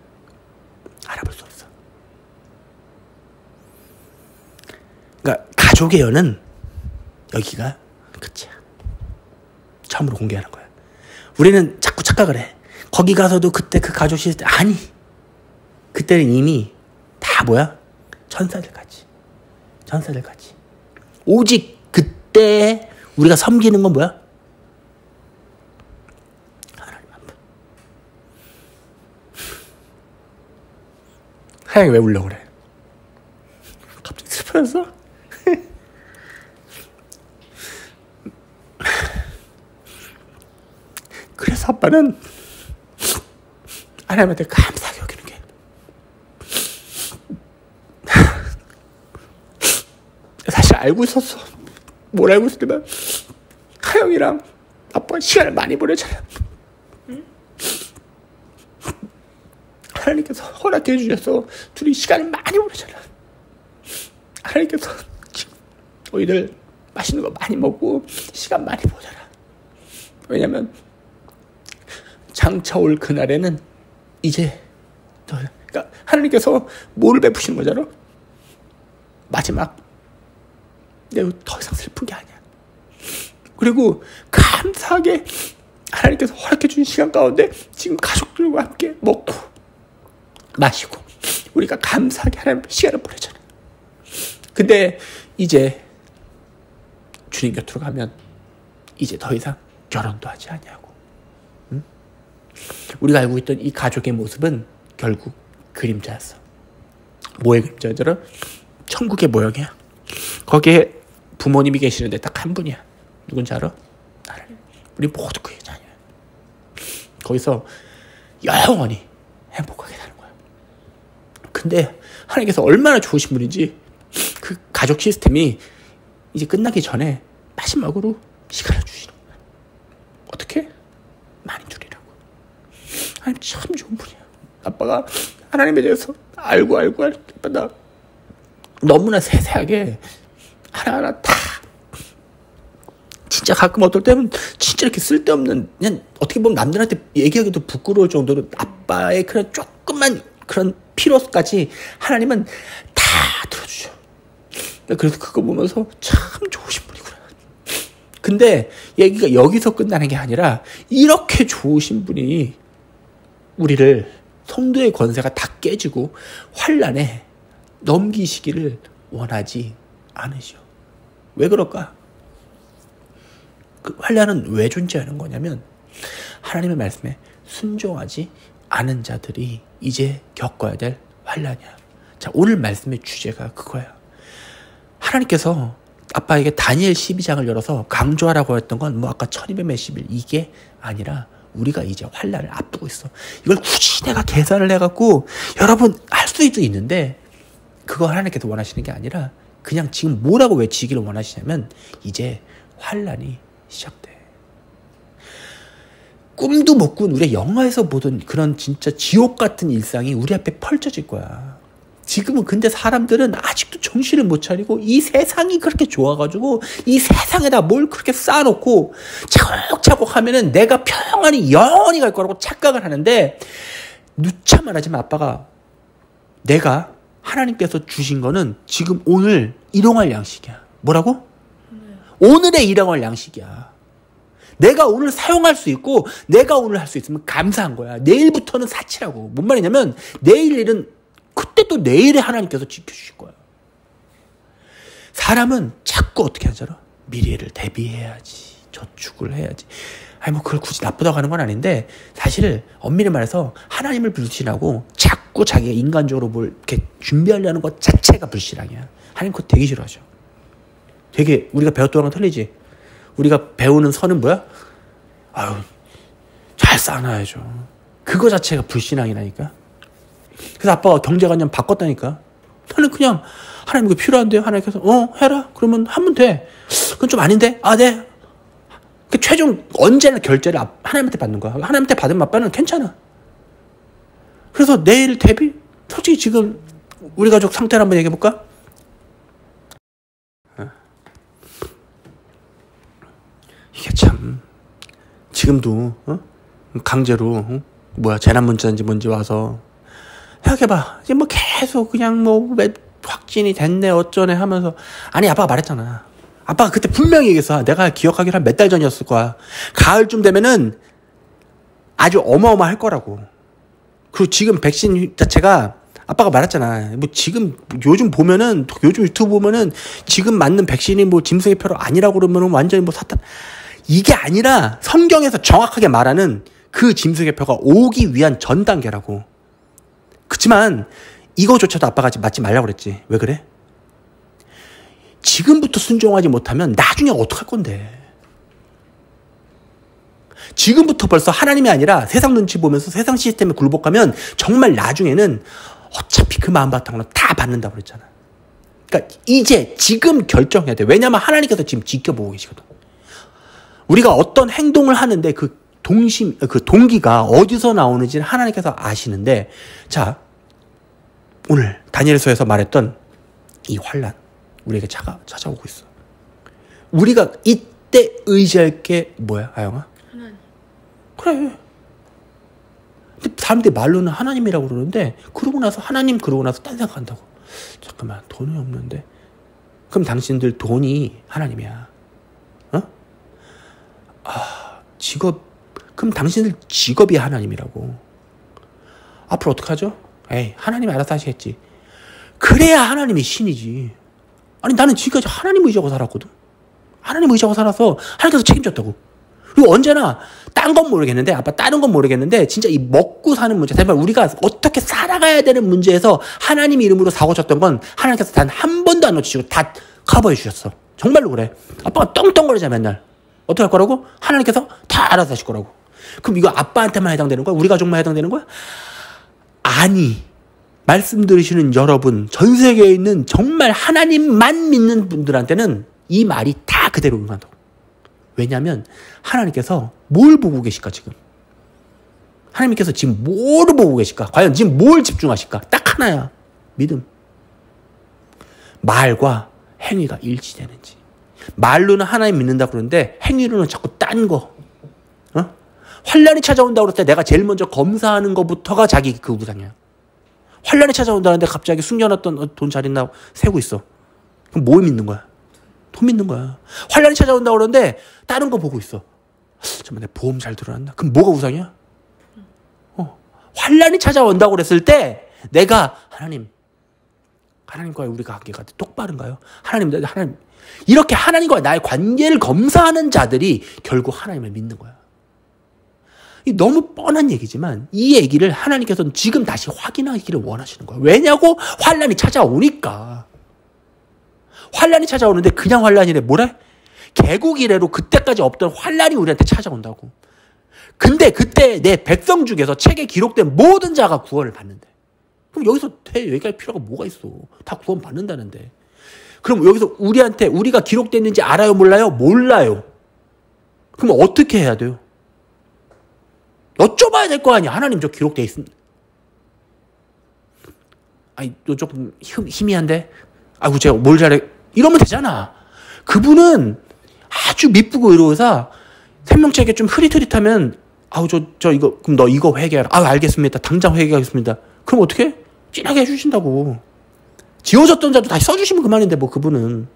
S1: 알아볼 수 없어. 그러니까 가족의 연은 여기가 끝이야. 처음으로 공개하는 거야. 우리는 자꾸 착각을 해. 거기 가서도 그때 그 가족 시스템, 아니, 그때는 이미 다 뭐야? 천사들같이. 오직 그때 우리가 섬기는 건 뭐야? 하나님 한 분. 하영이 왜 울려 그래? 갑자기 슬퍼졌어? 그래서 아빠는 하나님한테 감사하게 여기는 게, 사실 알고 있었어. 뭘 알고 있었냐면 하영이랑 아빠가 시간을 많이 보내잖아. 하나님께서 허락해 주셔서 둘이 시간을 많이 보내잖아. 하나님께서 너희들 맛있는 거 많이 먹고 시간 많이 보잖아. 왜냐면 장차 올 그날에는 이제 그러니까 하나님께서 뭐를 베푸시는 거잖아. 마지막. 내가 더 이상 슬픈 게 아니야. 그리고 감사하게 하나님께서 허락해 준 시간 가운데 지금 가족들과 함께 먹고 마시고 우리가 감사하게 하나님 시간을 보내잖아. 근데 이제 주님 곁으로 가면 이제 더 이상 결혼도 하지 않냐고. 응? 우리가 알고 있던 이 가족의 모습은 결국 그림자였어. 뭐의 그림자더라? 천국의 모형이야. 거기에 부모님이 계시는데 딱 한 분이야. 누군지 알아? 하나님. 우리 모두 그의 자녀야. 거기서 영원히 행복하게 사는 거야. 근데 하나님께서 얼마나 좋으신 분인지 그 가족 시스템이 이제 끝나기 전에 마지막으로 시간을 주시는 거야. 어떻게? 많이 줄이라고. 하나님 참 좋은 분이야. 아빠가 하나님에 대해서 알고 나 너무나 세세하게 하나하나 다 진짜 가끔 어떨 때는 진짜 진짜 이렇게 쓸데없는, 그냥 어떻게 보면 남들한테 얘기하기도 부끄러울 정도로 아빠의 그런 조금만 그런 필요까지 하나님은 다 들어주죠. 그래서 그거 보면서 참 좋으신 분이구나. 근데 얘기가 여기서 끝나는 게 아니라 이렇게 좋으신 분이 우리를 성도의 권세가 다 깨지고 환난에 넘기시기를 원하지 않으시오. 왜 그럴까? 그 환난은 왜 존재하는 거냐면 하나님의 말씀에 순종하지 않은 자들이 이제 겪어야 될 환난이야. 자, 오늘 말씀의 주제가 그거야. 하나님께서 아빠에게 다니엘 12장을 열어서 강조하라고 했던 건 뭐 아까 1200 몇십 일 이게 아니라 우리가 이제 환난을 앞두고 있어. 이걸 굳이 내가 계산을 해갖고 여러분 할 수도 있는데 그거 하나님께서 원하시는 게 아니라 그냥 지금 뭐라고 외치기를 원하시냐면 이제 환난이 시작돼. 꿈도 못 꾼 우리가 영화에서 보던 그런 진짜 지옥 같은 일상이 우리 앞에 펼쳐질 거야. 지금은 근데 사람들은 아직도 정신을 못 차리고 이 세상이 그렇게 좋아가지고 이 세상에다 뭘 그렇게 쌓아놓고 차곡차곡 하면은 내가 평안히 영원히 갈 거라고 착각을 하는데 누차 말하지만 아빠가 내가 하나님께서 주신 거는 지금 오늘 일용할 양식이야. 뭐라고? 오늘의 일용할 양식이야. 내가 오늘 사용할 수 있고 내가 오늘 할 수 있으면 감사한 거야. 내일부터는 사치라고. 뭔 말이냐면 내일 일은 그때 또 내일에 하나님께서 지켜주실 거야. 사람은 자꾸 어떻게 하잖아. 미래를 대비해야지. 저축을 해야지. 아니 뭐 그걸 굳이 나쁘다고 하는 건 아닌데 사실 엄밀히 말해서 하나님을 불신하고 자꾸 자기가 인간적으로 뭘 이렇게 준비하려는 것 자체가 불신앙이야. 하나님 그거 되게 싫어하죠. 되게 우리가 배웠던 거랑 틀리지. 우리가 배우는 선은 뭐야? 아유 잘 쌓아놔야죠. 그거 자체가 불신앙이라니까. 그래서 아빠가 경제관념 바꿨다니까. 나는 그냥 하나님 이거 필요한데요. 하나님께서 해라. 그러면 하면 돼. 그건 좀 아닌데. 아 네. 그 최종 언제나 결제를 하나님한테 받는 거야. 하나님한테 받은 아빠는 괜찮아. 그래서 내일 대비. 솔직히 지금 우리 가족 상태를 한번 얘기해 볼까? 이게 참 지금도 강제로 재난 문자인지 뭔지 와서 생각해봐. 이제 뭐 계속 그냥 뭐 확진이 됐네 어쩌네 하면서 아니 아빠가 말했잖아. 아빠가 그때 분명히 얘기했어. 내가 기억하기로 한 몇 달 전이었을 거야. 가을쯤 되면은 아주 어마어마할 거라고. 그리고 지금 백신 자체가 아빠가 말했잖아. 뭐 지금 요즘 보면은 요즘 유튜브 보면은 지금 맞는 백신이 뭐 짐승의표로 아니라고 그러면은 완전히 뭐 사탄. 이게 아니라 성경에서 정확하게 말하는 그 짐승의표가 오기 위한 전 단계라고. 그치만 이거조차도 아빠가 맞지 말라고 그랬지. 왜 그래? 지금부터 순종하지 못하면 나중에 어떡할 건데. 지금부터 벌써 하나님이 아니라 세상 눈치 보면서 세상 시스템에 굴복하면 정말 나중에는 어차피 그 마음 바탕으로 다 받는다고 그랬잖아. 그러니까 이제 지금 결정해야 돼. 왜냐면 하나님께서 지금 지켜보고 계시거든. 우리가 어떤 행동을 하는데 그 동기가 어디서 나오는지는 하나님께서 아시는데, 자, 오늘 다니엘서에서 말했던 이 환난 우리에게 찾아오고 있어. 우리가 이때 의지할 게 뭐야, 아영아?
S2: 하나님.
S1: 그래. 근데 사람들이 말로는 하나님이라고 그러는데 그러고 나서 딴 생각한다고. 잠깐만, 돈이 없는데. 그럼 당신들 돈이 하나님이야. 그럼 당신들 직업이 하나님이라고. 앞으로 어떡하죠? 에이, 하나님이 알아서 하시겠지. 그래야 하나님이 신이지. 아니, 나는 지금까지 하나님 의지하고 살았거든. 하나님 의지하고 살아서 하나님께서 책임졌다고. 그리고 언제나 딴 건 모르겠는데, 아빠 다른 건 모르겠는데, 진짜 이 먹고 사는 문제, 정말 우리가 어떻게 살아가야 되는 문제에서 하나님 이름으로 사고 쳤던 건 하나님께서 단 한 번도 안 놓치시고 다 커버해 주셨어. 정말로 그래. 아빠가 떵떵거리자 맨날. 어떻게 할 거라고? 하나님께서 다 알아서 하실 거라고. 그럼 이거 아빠한테만 해당되는 거야? 우리 가족만 해당되는 거야? 아니. 말씀 들으시는 여러분, 전 세계에 있는 정말 하나님만 믿는 분들한테는 이 말이 다 그대로 응한다고. 왜냐하면 하나님께서 뭘 보고 계실까 지금? 하나님께서 지금 뭐를 보고 계실까? 과연 지금 뭘 집중하실까? 딱 하나야. 믿음. 말과 행위가 일치되는지. 말로는 하나님 믿는다 그러는데 행위로는 자꾸 딴 거. 환란이 찾아온다고 그럴 때 내가 제일 먼저 검사하는 것부터가 자기 그 우상이야. 환란이 찾아온다는데 갑자기 숨겨놨던 돈 잘 있나 세고 있어. 그럼 뭘 믿는 거야? 돈 믿는 거야. 환란이 찾아온다고 그러는데 다른 거 보고 있어. 잠깐만, 내 보험 잘 들어놨나? 그럼 뭐가 우상이야? 환란이 찾아온다고 그랬을 때 내가 하나님과의 우리 관계가 똑바른가요? 하나님 이렇게 하나님과 나의 관계를 검사하는 자들이 결국 하나님을 믿는 거야. 너무 뻔한 얘기지만 이 얘기를 하나님께서는 지금 다시 확인하기를 원하시는 거야. 왜냐고? 환란이 찾아오니까. 환란이 찾아오는데 그냥 환란이래. 뭐래? 개국 이래로 그때까지 없던 환란이 우리한테 찾아온다고. 근데 그때 내 백성 중에서 책에 기록된 모든 자가 구원을 받는데. 그럼 여기서 얘기할 필요가 뭐가 있어? 다 구원 받는다는데. 그럼 여기서 우리가 기록됐는지 알아요? 몰라요? 몰라요. 그럼 어떻게 해야 돼요? 여쭤봐야 될 거 아니야. 하나님 저 기록돼 있습니다. 아니 너 조금 희미한데? 아이고 제가 뭘 잘해? 이러면 되잖아. 그분은 아주 미쁘고 의로워서 생명책에 좀 흐릿흐릿하면 아우 저 이거 그럼 너 이거 회개하라. 아 알겠습니다. 당장 회개하겠습니다. 그럼 어떻게? 진하게 해주신다고. 지워졌던 자도 다시 써주시면 그만인데 뭐 그분은.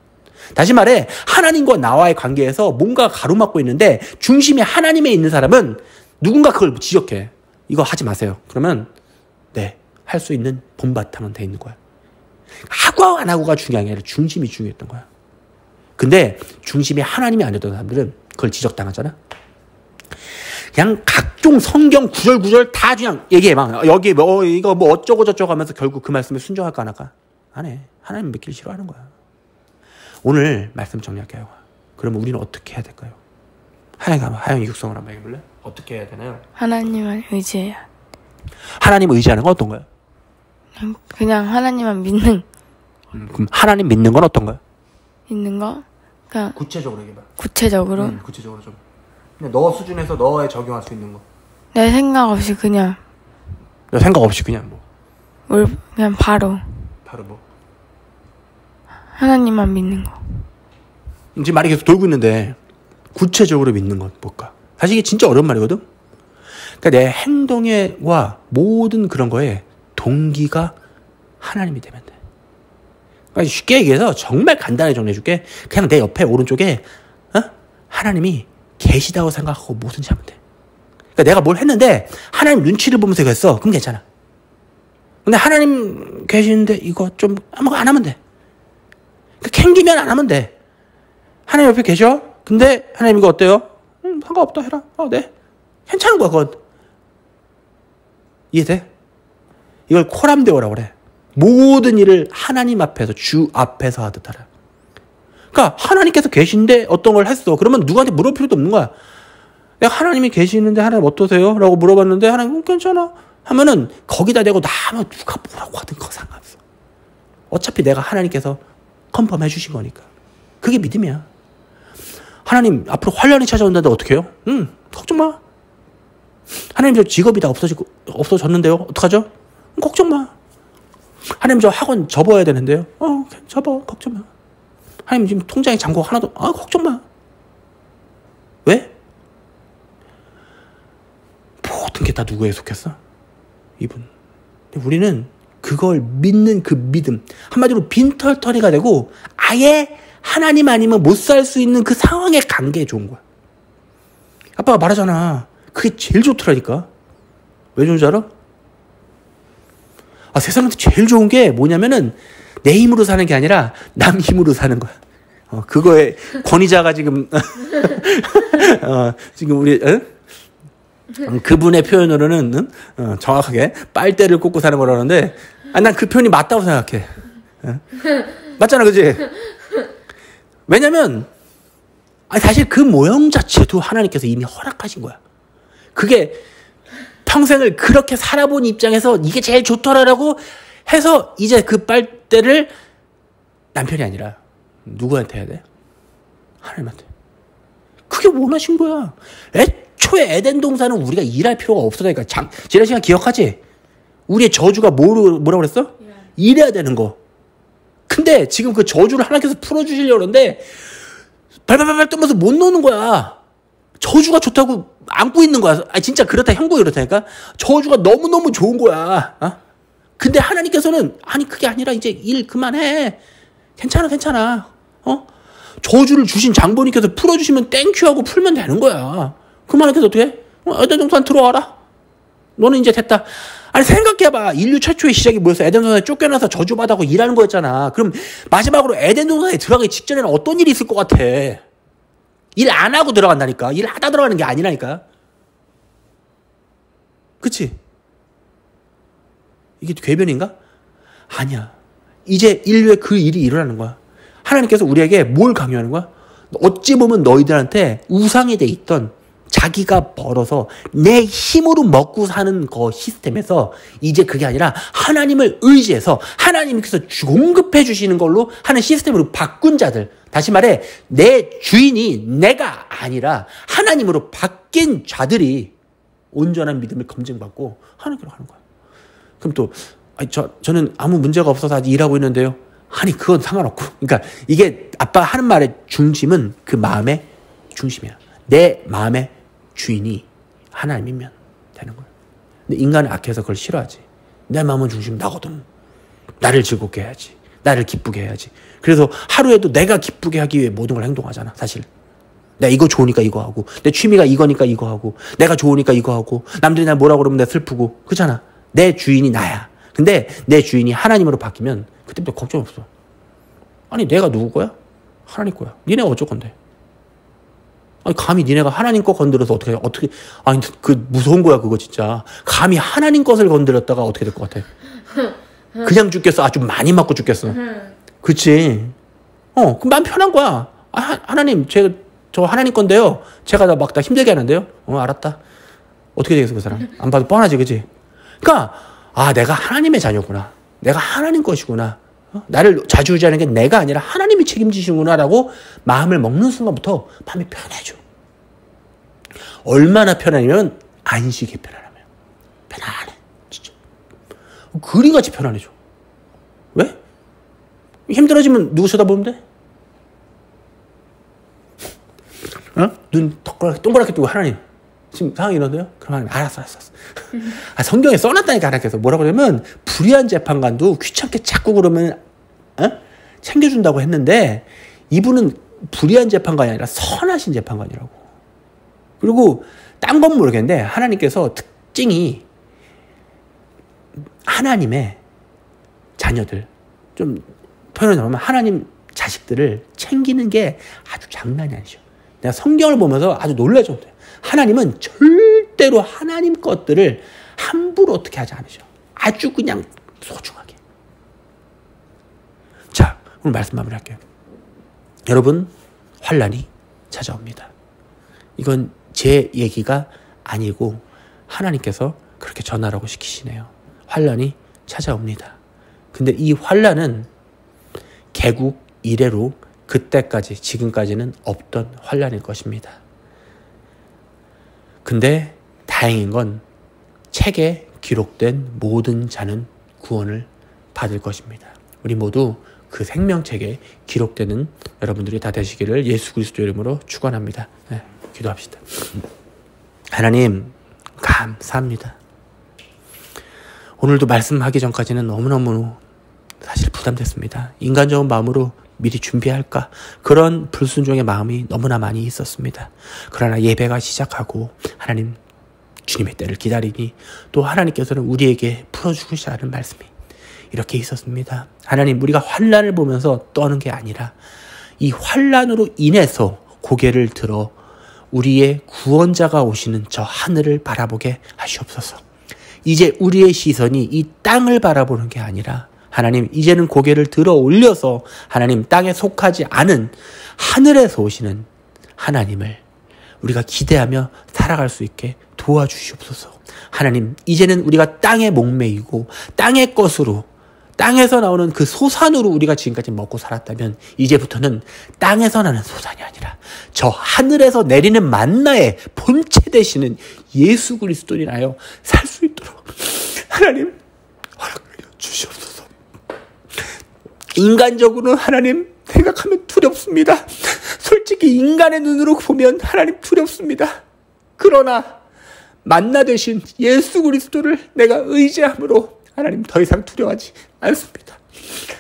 S1: 다시 말해 하나님과 나와의 관계에서 뭔가 가로막고 있는데 중심이 하나님에 있는 사람은 누군가 그걸 지적해. 이거 하지 마세요. 그러면 네, 할 수 있는 본바탕은 돼 있는 거야. 하고 안 하고가 중요한 게 아니라 중심이 중요했던 거야. 근데 중심이 하나님이 아니었던 사람들은 그걸 지적당하잖아. 그냥 각종 성경 구절 다 그냥 얘기해. 막 여기 이거 뭐 어쩌고 저쩌고 하면서 결국 그 말씀에 순종할까 안 할까? 안 해. 하나님 믿기를 싫어하는 거야. 오늘 말씀 정리할게요. 그러면 우리는 어떻게 해야 될까요? 하영이 육성을 한번 해볼래? 어떻게 해야 되나요?
S2: 하나님을 의지해야.
S1: 하나님 의지하는 건 어떤 거야?
S2: 그냥 하나님만 믿는.
S1: 그럼 하나님 믿는 건 어떤 거야?
S2: 믿는 거? 그냥
S1: 구체적으로 얘기해봐.
S2: 구체적으로?
S1: 구체적으로 좀. 그냥 너 수준에서 너에 적용할 수 있는 거.
S2: 내 생각 없이 그냥.
S1: 너 생각 없이 그냥 뭐.
S2: 그냥 바로
S1: 뭐.
S2: 하나님만 믿는 거.
S1: 지금 말이 계속 돌고 있는데 구체적으로 믿는 건 뭘까? 사실 이게 진짜 어려운 말이거든. 그러니까 내 행동에와 모든 그런 거에 동기가 하나님이 되면 돼. 그러니까 쉽게 얘기해서 정말 간단하게 정리해줄게. 그냥 내 옆에 오른쪽에 하나님이 계시다고 생각하고 뭐든지 하면 돼. 그러니까 내가 뭘 했는데 하나님 눈치를 보면서 이거 했어. 그럼 괜찮아. 근데 하나님 계시는데 이거 좀 아무것도 안 하면 돼. 그러니까 캥기면 안 하면 돼. 하나님 옆에 계셔? 근데 하나님 이거 어때요? 상관없다 해라. 네. 괜찮은 거야 그건. 이해돼? 이걸 코람데오라고 그래. 모든 일을 하나님 앞에서 주 앞에서 하듯 하라. 그러니까 하나님께서 계신데 어떤 걸 했어. 그러면 누구한테 물어볼 필요도 없는 거야. 내가 하나님이 계시는데 하나님 어떠세요? 라고 물어봤는데 하나님 괜찮아 하면은 거기다 대고 나면 누가 뭐라고 하든 그거 상관없어. 어차피 내가 하나님께서 컨펌 해주신 거니까. 그게 믿음이야. 하나님 앞으로 환란이 찾아온다는데 어떻게 해요? 걱정 마. 하나님 저 직업이 다 없어졌는데요? 어떡하죠? 걱정 마. 하나님 저 학원 접어야 되는데요? 접어. 걱정 마. 하나님 지금 통장에 잔고 하나도 걱정 마. 왜? 모든 게 다 누구에 속했어? 이분. 우리는 그걸 믿는 그 믿음 한마디로 빈털터리가 되고 아예 하나님 아니면 못 살 수 있는 그 상황의 관계에 좋은 거야. 아빠가 말하잖아. 그게 제일 좋더라니까. 왜 좋은 줄 알아? 세상에서 제일 좋은 게 뭐냐면은 내 힘으로 사는 게 아니라 남 힘으로 사는 거야. 그거에 권위자가 지금 지금 우리 그분의 표현으로는 정확하게 빨대를 꽂고 사는 거라는데 난 그 표현이 맞다고 생각해. 맞잖아, 그지? 왜냐면 사실 그 모형 자체도 하나님께서 이미 허락하신 거야. 그게 평생을 그렇게 살아본 입장에서 이게 제일 좋더라라고 해서 이제 그 빨대를 남편이 아니라 누구한테 해야 돼? 하나님한테. 그게 원하신 거야. 애초에 에덴 동산은 우리가 일할 필요가 없었다니까. 지난 시간 기억하지? 우리의 저주가 뭐라고 그랬어? 일해야 되는 거. 근데 지금 그 저주를 하나님께서 풀어주시려고 그러는데 발발발 떨면서 못 노는 거야. 저주가 좋다고 안고 있는 거야. 진짜 그렇다. 형국이 그렇다니까. 저주가 너무너무 좋은 거야. 근데 하나님께서는 아니 그게 아니라 이제 일 그만해. 괜찮아. 저주를 주신 장본인께서 풀어주시면 땡큐하고 풀면 되는 거야. 그만해서 어떻게 해? 에덴 동산 들어와라. 너는 이제 됐다. 아니 생각해봐. 인류 최초의 시작이 뭐였어? 에덴 동산에 쫓겨나서 저주받아고 일하는 거였잖아. 그럼 마지막으로 에덴 동산에 들어가기 직전에는 어떤 일이 있을 것 같아? 일 안 하고 들어간다니까. 일 하다 들어가는 게 아니라니까. 그치? 이게 궤변인가? 아니야. 이제 인류의 그 일이 일어나는 거야. 하나님께서 우리에게 뭘 강요하는 거야? 어찌 보면 너희들한테 우상이 돼 있던 자기가 벌어서 내 힘으로 먹고 사는 거 시스템에서 이제 그게 아니라 하나님을 의지해서 하나님께서 공급해 주시는 걸로 하는 시스템으로 바꾼 자들. 다시 말해 내 주인이 내가 아니라 하나님으로 바뀐 자들이 온전한 믿음을 검증받고 하나님께로 가는 거야. 그럼 또 저는 아무 문제가 없어서 아직 일하고 있는데요. 아니 그건 상관없고. 그러니까 이게 아빠 하는 말의 중심은 그 마음의 중심이야. 내 마음의 주인이 하나님이면 되는 거야. 근데 인간은 악해서 그걸 싫어하지. 내 마음은 중심 나거든. 나를 즐겁게 해야지. 나를 기쁘게 해야지. 그래서 하루에도 내가 기쁘게 하기 위해 모든 걸 행동하잖아. 사실 내가 이거 좋으니까 이거 하고, 내 취미가 이거니까 이거 하고, 내가 좋으니까 이거 하고, 남들이 날 뭐라고 그러면 내가 슬프고. 그렇잖아. 내 주인이 나야. 근데 내 주인이 하나님으로 바뀌면 그때부터 걱정 없어. 아니 내가 누구 거야? 하나님 거야. 니네가 어쩔 건데? 아니 감히 니네가 하나님 거 건드려서 어떻게 아니 그 무서운 거야 그거 진짜. 감히 하나님 것을 건드렸다가 어떻게 될 것 같아? 그냥 죽겠어. 아주 많이 맞고 죽겠어. 그치? 그럼 난 편한 거야. 하나님 저 하나님 건데요. 제가 막 다 힘들게 하는데요. 알았다. 어떻게 되겠어 그 사람? 안 봐도 뻔하지 그치? 그러니까 내가 하나님의 자녀구나. 내가 하나님 것이구나. 나를 좌지우지하는 게 내가 아니라 하나님이 책임지시구나라고 마음을 먹는 순간부터 마음이 편해져. 얼마나 편하냐면 안식이 편안하면. 편안해. 진짜. 그림같이 편안해져. 왜? 힘들어지면 누구 쳐다보면 돼? 눈 동그랗게 뜨고 하나님 지금 상황이 이런데요? 그럼 알았어. 성경에 써놨다니까 하나님께서 뭐라고 그러면 불의한 재판관도 귀찮게 자꾸 그러면 챙겨준다고 했는데 이분은 불의한 재판관이 아니라 선하신 재판관이라고. 그리고 딴 건 모르겠는데 하나님께서 특징이 하나님의 자녀들 좀 표현을 하면 하나님 자식들을 챙기는 게 아주 장난이 아니죠. 내가 성경을 보면서 아주 놀라죠. 하나님은 절대로 하나님 것들을 함부로 어떻게 하지 않으셔. 아주 그냥 소중하게. 자, 오늘 말씀 마무리할게요. 여러분, 환난이 찾아옵니다. 이건 제 얘기가 아니고 하나님께서 그렇게 전하라고 시키시네요. 환난이 찾아옵니다. 근데 이 환난은 개국 이래로 그때까지 지금까지는 없던 환난일 것입니다. 근데 다행인 건 책에 기록된 모든 자는 구원을 받을 것입니다. 우리 모두 그 생명책에 기록되는 여러분들이 다 되시기를 예수 그리스도 이름으로 축원합니다. 네, 기도합시다. 하나님 감사합니다. 오늘도 말씀하기 전까지는 너무너무 사실 부담됐습니다. 인간적인 마음으로 미리 준비할까? 그런 불순종의 마음이 너무나 많이 있었습니다. 그러나 예배가 시작하고 하나님 주님의 때를 기다리니 또 하나님께서는 우리에게 풀어주시지 않은 말씀이 이렇게 있었습니다. 하나님 우리가 환난을 보면서 떠는 게 아니라 이 환난으로 인해서 고개를 들어 우리의 구원자가 오시는 저 하늘을 바라보게 하시옵소서. 이제 우리의 시선이 이 땅을 바라보는 게 아니라 하나님 이제는 고개를 들어 올려서 하나님 땅에 속하지 않은 하늘에서 오시는 하나님을 우리가 기대하며 살아갈 수 있게 도와주시옵소서. 하나님 이제는 우리가 땅에 목매이고 땅의 것으로 땅에서 나오는 그 소산으로 우리가 지금까지 먹고 살았다면 이제부터는 땅에서 나는 소산이 아니라 저 하늘에서 내리는 만나의 본체 되시는 예수 그리스도를 인하여 살 수 있도록 하나님 허락하여 주시옵소서. 인간적으로는 하나님 생각하면 두렵습니다. 솔직히 인간의 눈으로 보면 하나님 두렵습니다. 그러나 만나 되신 예수 그리스도를 내가 의지함으로 하나님 더 이상 두려워하지 않습니다.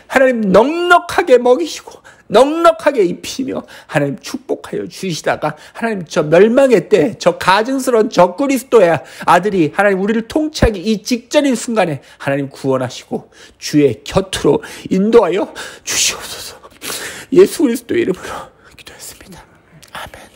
S1: 하나님 넉넉하게 먹이시고 넉넉하게 입히며 하나님 축복하여 주시다가 하나님 저 멸망의 때 저 가증스러운 저 그리스도의 아들이 하나님 우리를 통치하기 이 직전인 순간에 하나님 구원하시고 주의 곁으로 인도하여 주시옵소서. 예수 그리스도의 이름으로 기도했습니다. 아멘.